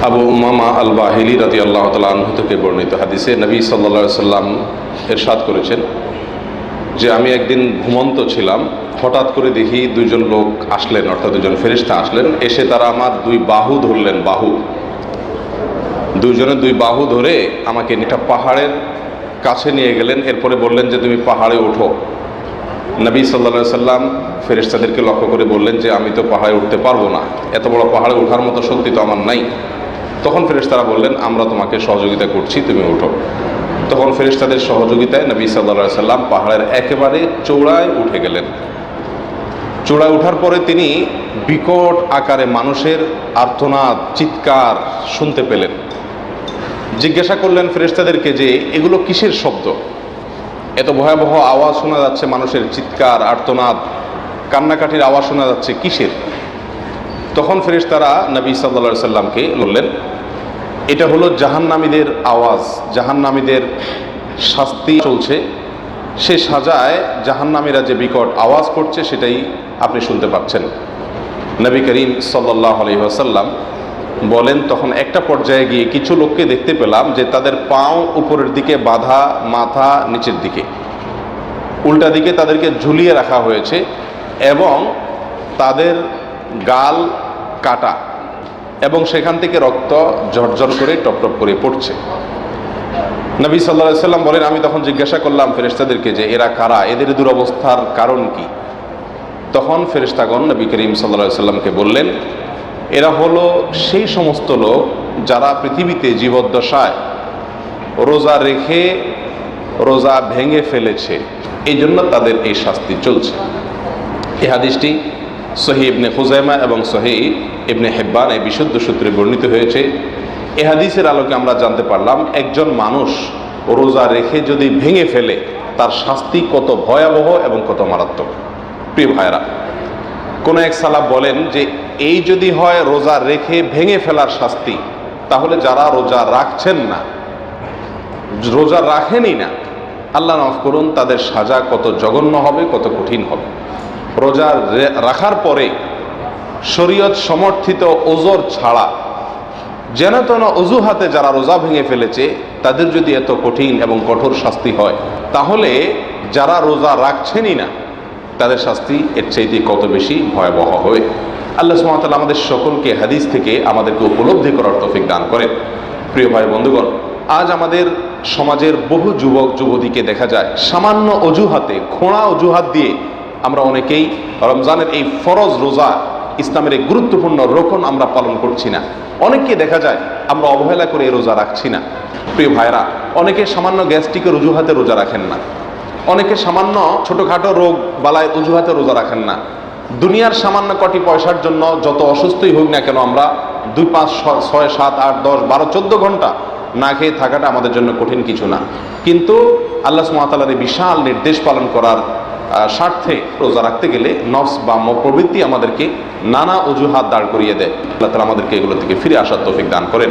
আবু উমামা আল বাহিলি রাদিয়াল্লাহু তাআলা আনহু থেকে বর্ণিত হাদিসে নবী সাল্লাল্লাহু আলাইহি সাল্লাম ইরশাদ করেছেন যে আমি একদিন ঘুমন্ত ছিলাম, হঠাৎ করে দেখি দুইজন লোক আসলেন, অর্থাৎ দুজন ফেরেশতা আসলেন। এসে তারা আমার দুই বাহু ধরলেন, দুইজনের দুই বাহু ধরে আমাকে একটা পাহাড়ের কাছে নিয়ে গেলেন। এরপরে বললেন যে তুমি পাহাড়ে ওঠো। নবী সাল্লাল্লাহু আলাইহি সাল্লাম ফেরেশতাদেরকে লক্ষ্য করে বললেন যে আমি তো পাহাড়ে উঠতে পারবো না, এত বড় পাহাড়ে ওঠার মতো শক্তি তো আমার নাই। তখন ফেরেশতারা বললেন আমরা তোমাকে সহযোগিতা করছি, তুমি ওঠো। তখন ফেরেশতাদের সহযোগিতায় নবী সাল্লাল্লাহু আলাইহি সাল্লাম পাহাড়ের একেবারে চূড়ায় উঠে গেলেন। চূড়ায় ওঠার পরে তিনি বিকট আকারে মানুষের আর্তনাদ, চিৎকার শুনতে পেলেন। জিজ্ঞাসা করলেন ফেরেশতাদেরকে যে এগুলো কিসের শব্দ, এত ভয়াবহ আওয়াজ শোনা যাচ্ছে, মানুষের চিৎকার, আর্তনাদ, কান্নাকাটির আওয়াজ শোনা যাচ্ছে, কিসের? তখন ফেরেশতারা নবী সাল্লাল্লাহু আলাইহি সাল্লামকে বললেন এটা হলো জাহান্নামীদের আওয়াজ, জাহান্নামীদের শাস্তি চলছে, সে সাজায় জাহান্নামীরা যে বিকট আওয়াজ করছে সেটাই আপনি শুনতে পাচ্ছেন। নবী করিম সাল্লাল্লাহু আলাইহি ওয়াসাল্লাম বলেন তখন একটা পর্যায়ে গিয়ে কিছু লোককে দেখতে পেলাম যে তাদের পাও উপরের দিকে বাঁধা, মাথা নিচের দিকে, উল্টা দিকে তাদেরকে ঝুলিয়ে রাখা হয়েছে এবং তাদের গাল কাটা এবং সেখান থেকে রক্ত ঝরঝর করে টপটপ করে পড়ছে। নবী সাল্লাল্লাহু আলাইহি সাল্লাম বলেন আমি তখন জিজ্ঞাসা করলাম ফেরেশতাদেরকে যে এরা কারা, এদের দুরবস্থার কারণ কি? তখন ফেরেশতাগণ নবী করিম সাল্লাল্লাহু আলাইহি সাল্লামকে বললেন এরা হলো সেই সমস্ত লোক যারা পৃথিবীতে জীবদ্দশায় রোজা রেখে রোজা ভেঙে ফেলেছে, এই জন্য তাদের এই শাস্তি চলছে। এই হাদিসটি সহিহ ইবনে খুজাইমা এবং সহিহ ইবনে হিব্বান এই বিশুদ্ধ সূত্রে বর্ণিত হয়েছে। এই হাদিসের আলোকে আমরা জানতে পারলাম একজন মানুষ রোজা রেখে যদি ভেঙে ফেলে তার শাস্তি কত ভয়াবহ এবং কত মারাত্মক। প্রিয় ভাইরা, কোন এক সালাফ বলেন যে এই যদি হয় রোজা রেখে ভেঙে ফেলার শাস্তি, তাহলে যারা রোজা রাখছেন না, রোজা রাখেনই না, আল্লাহ মাফ করুন, তাদের সাজা কত জঘন্য হবে, কত কঠিন হবে। রোজা রাখার পরে শরীয়ত সমর্থিত ওজর ছাড়া যেন তেন অজুহাতে যারা রোজা ভেঙে ফেলেছে তাদের যদি এত কঠিন এবং কঠোর শাস্তি হয়, তাহলে যারা রোজা রাখছেনই না তাদের শাস্তি এর চাইতে কত বেশি ভয়াবহ হবে। আল্লাহ সুবহানাহু ওয়া তাআলা আমাদের সকলকে হাদিস থেকে আমাদেরকে উপলব্ধি করার তৌফিক দান করেন। প্রিয় ভাই বন্ধুগণ, আজ আমাদের সমাজের বহু যুবক যুবতীকে দেখা যায় সামান্য অজুহাতে, খোঁড়া অজুহাত দিয়ে আমরা অনেকেই রমজানের এই ফরজ রোজা, ইসলামের এই গুরুত্বপূর্ণ রোকন আমরা পালন করছি না। অনেককে দেখা যায় আমরা অবহেলা করে এই রোজা রাখছি না। প্রিয় ভাইরা, অনেকে সামান্য গ্যাস্ট্রিকের অজুহাতে রোজা রাখেন না, অনেকে সামান্য ছোটোখাটো রোগ বালায় অজুহাতে রোজা রাখেন না। দুনিয়ার সামান্য কটি পয়সার জন্য যত অসুস্থই হোক না কেন আমরা 2, 5, 6, 7, 8, 10, 12, 14 ঘন্টা না খেয়ে থাকাটা আমাদের জন্য কঠিন কিছু না। কিন্তু আল্লাহ সুবহানাহু ওয়া তাআলার বিশাল নির্দেশ পালন করার স্বার্থে রোজা রাখতে গেলে নফস বা প্রবৃত্তি আমাদেরকে নানা অজুহাত দাঁড় করিয়ে দেয়। আল্লাহ তাআলা আমাদেরকে এগুলো থেকে ফিরে আসার তৌফিক দান করেন।